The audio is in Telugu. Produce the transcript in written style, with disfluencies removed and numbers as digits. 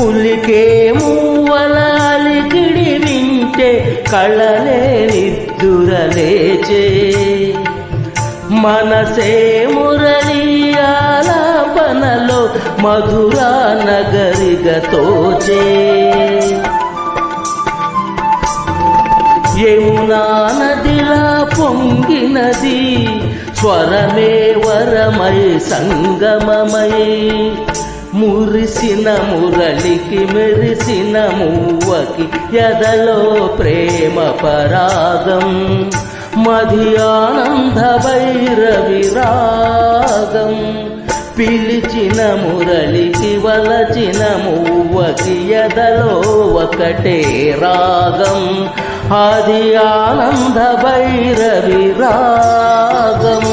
పులికే మూవల అలికిడి వింటే కళలే నిద్దురలేచే మనసే మురళీయాలాపనలో మధురా నగరిగా తోచే యమునా నదిలా పొంగినది స్వరమే వరమై సంగమమై మురిసిన మురళికి మెరిసిన మువ్వకి ఎదలో ప్రేమ పరాగం మది ఆనంద భైరవి రాగం పిలిచిన మురళికి వలచిన మువ్వకి ఎదలో ఒకటే రాగం అది ఆనంద భైరవి రాగం